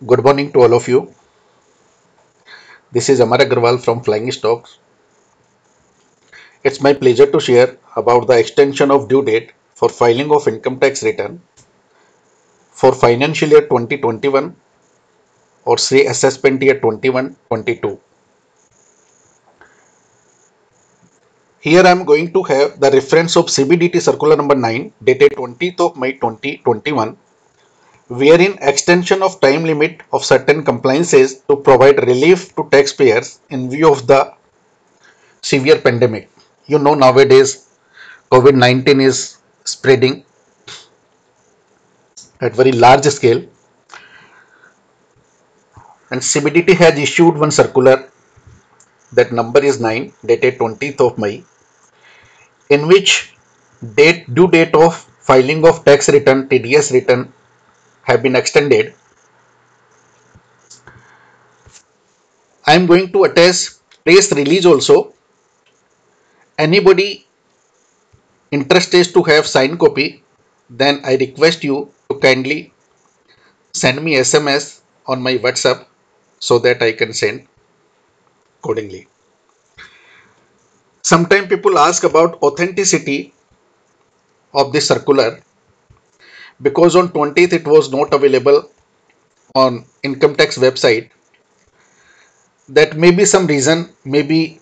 Good morning to all of you. This is Amar Agarwal from Flying Stocks. It's my pleasure to share about the extension of due date for filing of income tax return for financial year 2021 or say assessment year 21-22. Here I am going to have the reference of CBDT circular number 9 dated 20th of May 2021, wherein extension of time limit of certain compliances to provide relief to taxpayers in view of the severe pandemic. You know, nowadays COVID-19 is spreading at very large scale, and CBDT has issued one circular, that number is 9 dated 20th of May, in which due date of filing of tax return, TDS return, have been extended. I am going to attach press release also. Anybody interested to have signed copy, then I request you to kindly send me SMS on my WhatsApp so that I can send accordingly. Sometimes people ask about authenticity of this circular, because on 20th it was not available on income tax website. That may be some reason, maybe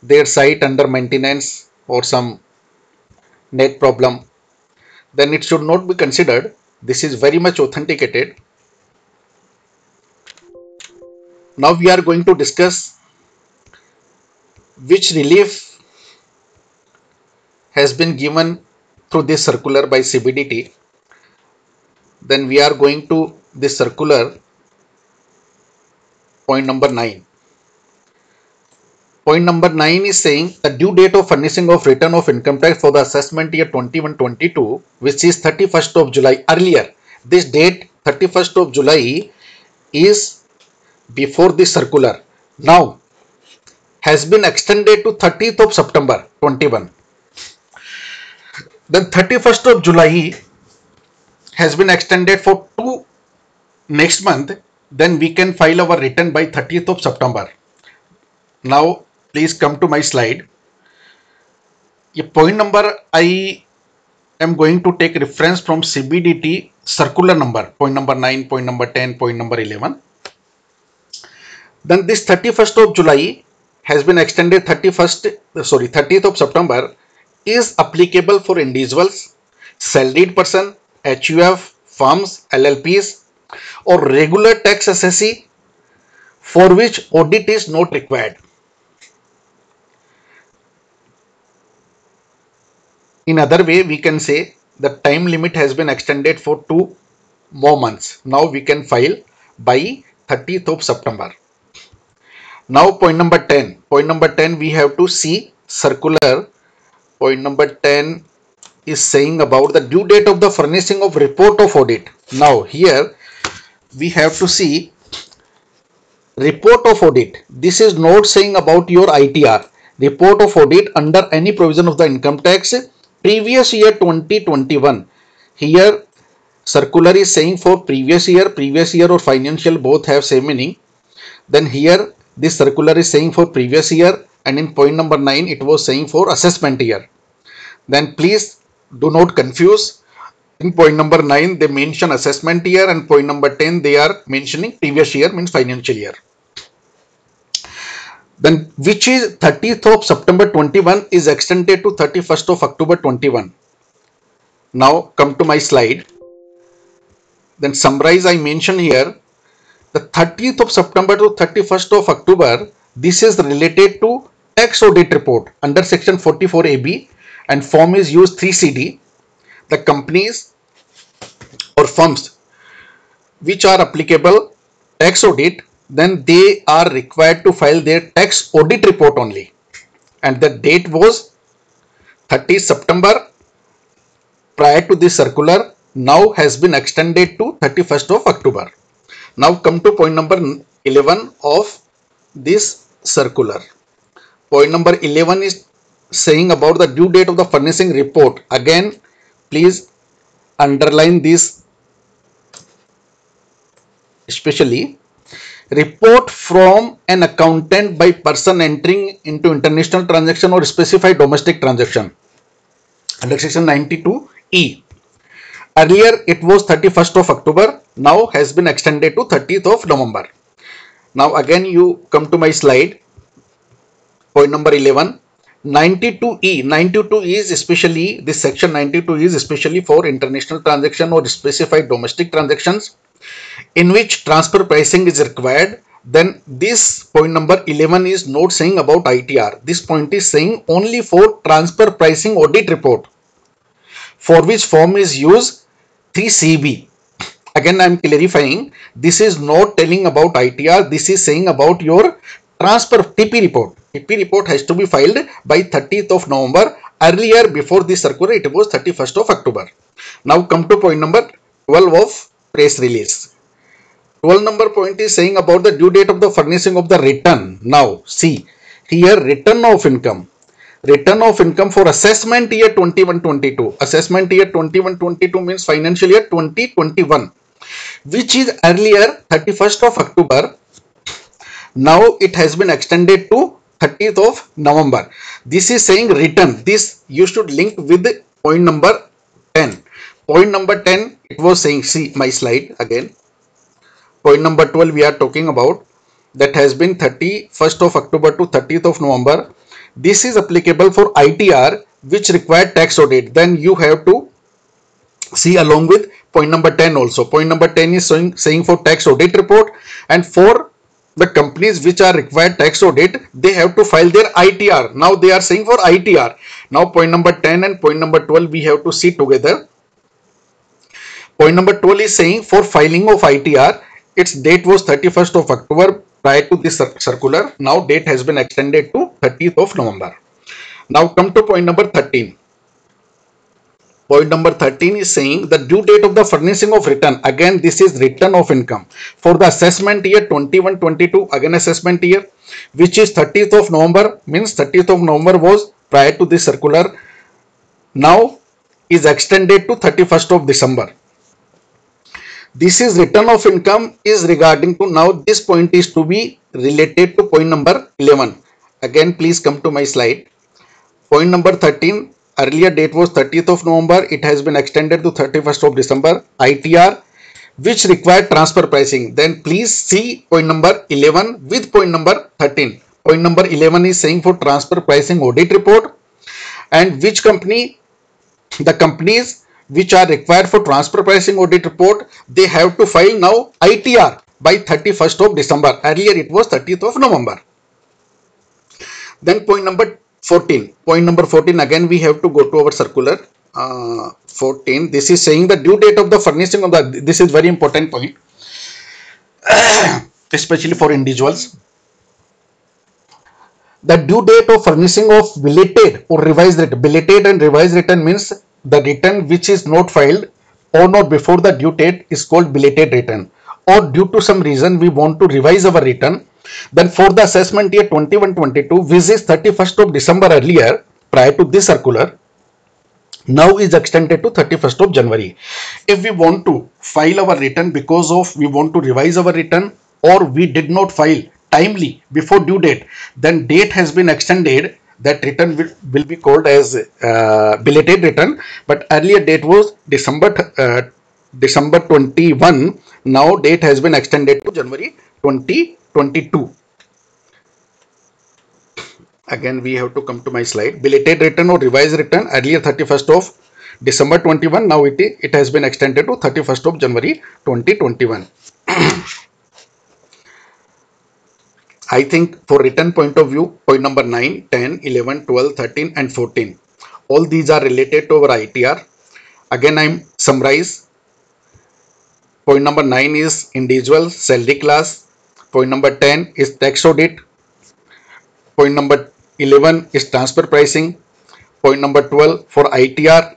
their site under maintenance or some net problem, then it should not be considered. This is very much authenticated. Now we are going to discuss which relief has been given through this circular by CBDT. Then we are going to this circular point number 9. Point number 9 is saying the due date of furnishing of return of income tax for the assessment year 21-22, which is 31st of July. Earlier, this date 31st of July is before this circular. Now has been extended to 30th of September 21. Then 31st of July has been extended for next month. Then we can file our return by 30th of September. Now please come to my slide. A point number I am going to take reference from CBDT circular number, point number 9, point number 10, point number 11. Then this 31st of July has been extended 30th of September is applicable for individuals, salaried person, HUF, firms, LLPs, or regular tax assessee for which audit is not required. In other way, we can say the time limit has been extended for 2 more months. Now we can file by 30th of September. Now point number 10. Point number 10 we have to see circular. Point number 10 is saying about the due date of the furnishing of report of audit. Now here we have to see report of audit. This is not saying about your ITR. Report of audit under any provision of the income tax previous year 2021. Here circular is saying for previous year or financial, both have same meaning. Then here this circular is saying for previous year, and in point number 9 it was saying for assessment year. Then please do not confuse. In point number 9 they mention assessment year, and point number 10 they are mentioning previous year, means financial year. Then which is 30th of September 21 is extended to 31st of October 21. Now come to my slide. Then summarize, I mention here the 30th of September to 31st of October. This is related to tax audit report under section 44AB, and form is used 3CD. The companies or firms which are applicable tax audit, then they are required to file their tax audit report only, and the date was 30th September prior to this circular. Now has been extended to 31st of October. Now come to point number 11 of this circular. Point number 11 is saying about the due date of the furnishing report. Again, please underline this especially report from an accountant by person entering into international transaction or specified domestic transaction under section 92E. Earlier it was 31st of October, now has been extended to 30th of November. Now again you come to my slide, point number 11. 92E. 92E is especially, this section 92 is especially for international transaction or specified domestic transactions in which transfer pricing is required. Then this point number 11 is not saying about ITR. This point is saying only for transfer pricing audit report, for which form is used 3CB. Again I am clarifying, this is not telling about ITR, this is saying about your transfer TP report. TP report has to be filed by 30th of November. Earlier, before this circular, it was 31st of October. Now come to point number 12 of press release. 12 number point is saying about the due date of the furnishing of the return. Now see here, return of income. Return of income for assessment year 21-22. Assessment year 21-22 means financial year 2021, which is earlier 31st of October. Now it has been extended to 30th of November. This is saying return. This you should link with point number 10. Point number 10, it was saying, see my slide again. Point number 12 we are talking about, that has been 31st of October to 30th of November. This is applicable for ITR which require tax audit. Then you have to see along with point number 10 also. Point number 10 is saying for tax audit report, and for the companies which are required tax audit, they have to file their ITR. Now they are saying for ITR. Now point number 10 and point number 12 we have to see together. Point number 12 is saying for filing of ITR, its date was 31st of October prior to this circular. Now date has been extended to 30th of November. Now come to point number 13. Point number 13 is saying the due date of the furnishing of return. Again this is return of income for the assessment year 21-22, again assessment year, which is 30th of November, means 30th of November was prior to this circular. Now is extended to 31st of December. This is return of income is regarding to, now this point is to be related to point number 11. Again please come to my slide. Point number 13, earlier date was 30th of November, it has been extended to 31st of December. ITR which required transfer pricing. Then please see point number 11 with point number 13. Point number 11 is saying for transfer pricing audit report, and which company, the companies which are required for transfer pricing audit report, they have to file now ITR by 31st of December. Earlier it was 30th of November. Then point number 14. Point number 14, again we have to go to our circular 14. This is saying the due date of the furnishing of the, this is very important point especially for individuals. The due date of furnishing of belated or revised return. Belated and revised return means the return which is not filed or not before the due date is called belated return, or due to some reason we want to revise our return. Then for the assessment year 21-22, which is 31st of December earlier prior to this circular, now is extended to 31st of January. If we want to file our return because of we want to revise our return, or we did not file timely before due date, then date has been extended. That return will be called as belated return, but earlier date was December 21. Now date has been extended to January 2022. Again we have to come to my slide. Belated return or revised return, earlier 31st of December 21, now it has been extended to 31st of January 2021. I think for return point of view, point number 9, 10, 11, 12, 13 and 14, all these are related to our ITR. Again I am summarize. Point number 9 is individual salary class. Point number 10 is tax audit. Point number 11 is transfer pricing. Point number 12 for ITR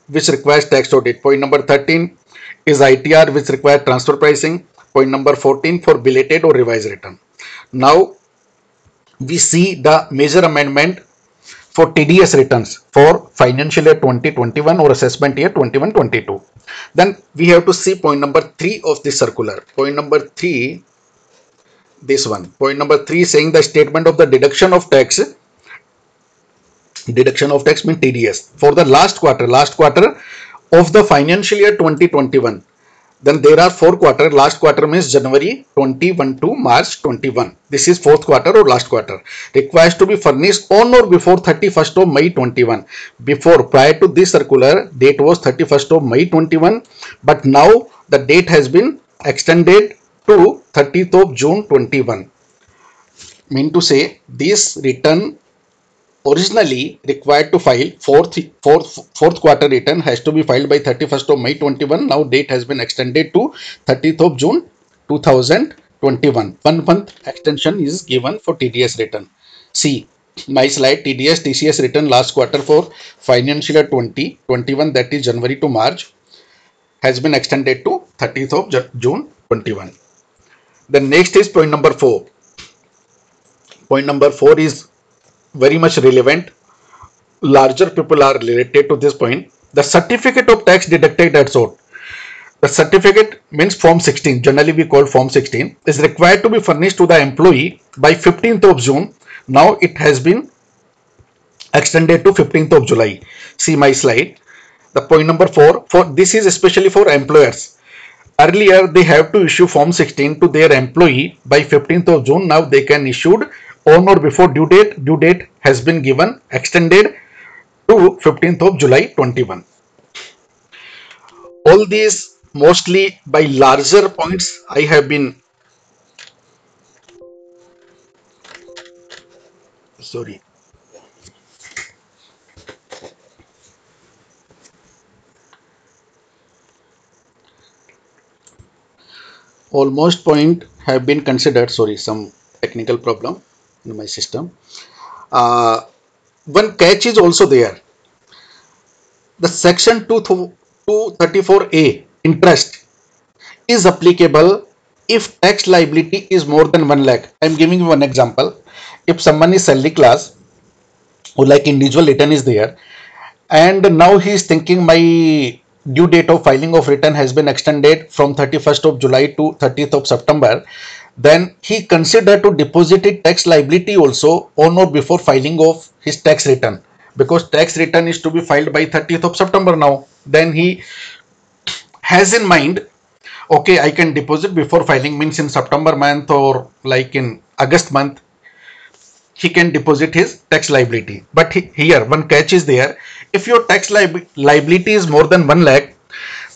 which requires tax audit. Point number 13 is ITR which requires transfer pricing. Point number 14 for belated or revised return. Now we see the major amendment for TDS returns for financial year 2021 or assessment year 21-22. Then we have to see point number 3 of this circular. Point number 3, this one. Point number 3 saying the statement of the deduction of tax. Deduction of tax means TDS for the last quarter of the financial year 2021. Then there are 4 quarters. Last quarter means January 21 to March 21. This is 4th quarter or last quarter. Requires to be furnished on or before 31st of May 21. Before, prior to this circular, date was 31st of May 21. But now the date has been extended to 30th of June 21. Mean to say, this return originally required to file fourth quarter return has to be filed by 31st of May 21. Now date has been extended to 30th of June 2021. 1 month extension is given for TDS return. See my slide, TDS TCS return last quarter for financial year 2021, that is January to March, has been extended to 30th of June 21. The next is point number 4. Point number 4 is very much relevant. Larger people are related to this point. The certificate of tax deducted at source. The certificate means Form 16, generally we call Form 16, is required to be furnished to the employee by 15th of June. Now it has been extended to 15th of July. See my slide. The point number 4, for this is especially for employers. Earlier they have to issue Form 16 to their employee by 15th of June. Now they can issue on or before due date. Due date has been given, extended to 15th of July 21. All these mostly by larger points I have been almost point have been considered. Sorry, some technical problem in my system. One catch is also there. The section 234A interest is applicable if tax liability is more than 1 lakh. I am giving you one example. If someone is salary class or like individual return is there, and now he is thinking my due date of filing of return has been extended from 31st of July to 30th of September, then he consider to deposit it tax liability also on or before filing of his tax return, because tax return is to be filed by 30th of September now. Then he has in mind, okay, I can deposit before filing, means in September month or like in August month, he can deposit his tax liability. But here one catch is there. If your tax liability is more than 1 lakh,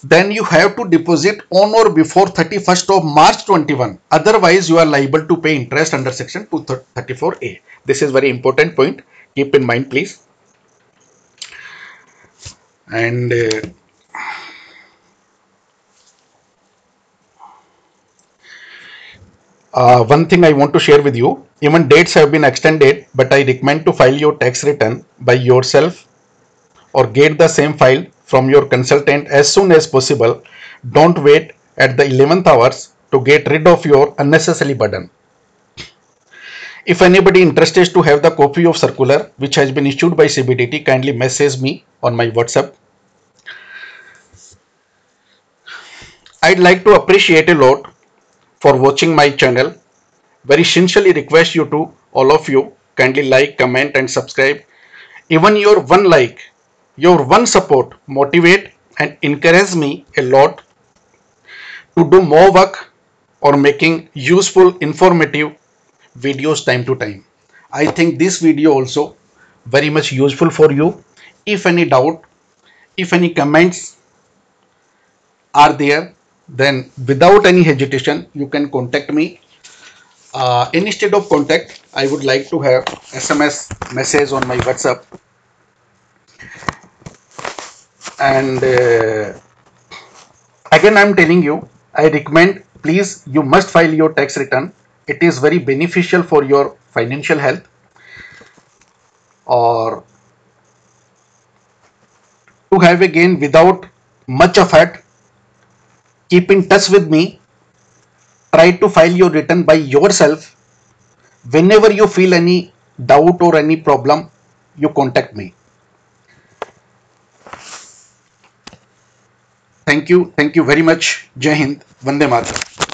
then you have to deposit on or before 31st of March 21. Otherwise, you are liable to pay interest under section 234A. This is very important point. Keep in mind, please. And one thing I want to share with you, even dates have been extended, but I recommend to file your tax return by yourself or get the same file from your consultant as soon as possible. Don't wait at the 11th hours to get rid of your unnecessary burden. If anybody interested to have the copy of circular which has been issued by CBDT, kindly message me on my WhatsApp. I'd like to appreciate a lot for watching my channel. Very sincerely request you to, all of you, kindly like, comment and subscribe. Even your one like, your one support motivate and encourage me a lot to do more work or making useful, informative videos time to time. I think this video also very much useful for you. If any doubt, if any comments are there, then without any hesitation you can contact me. Instead of contact, I would like to have SMS message on my WhatsApp. And again I am telling you, I recommend, please, you must file your tax return. It is very beneficial for your financial health. Or to have a gain without much effort, keep in touch with me. Try to file your return by yourself. Whenever you feel any doubt or any problem, you contact me. Thank you very much. Jai Hind, Vande Mataram.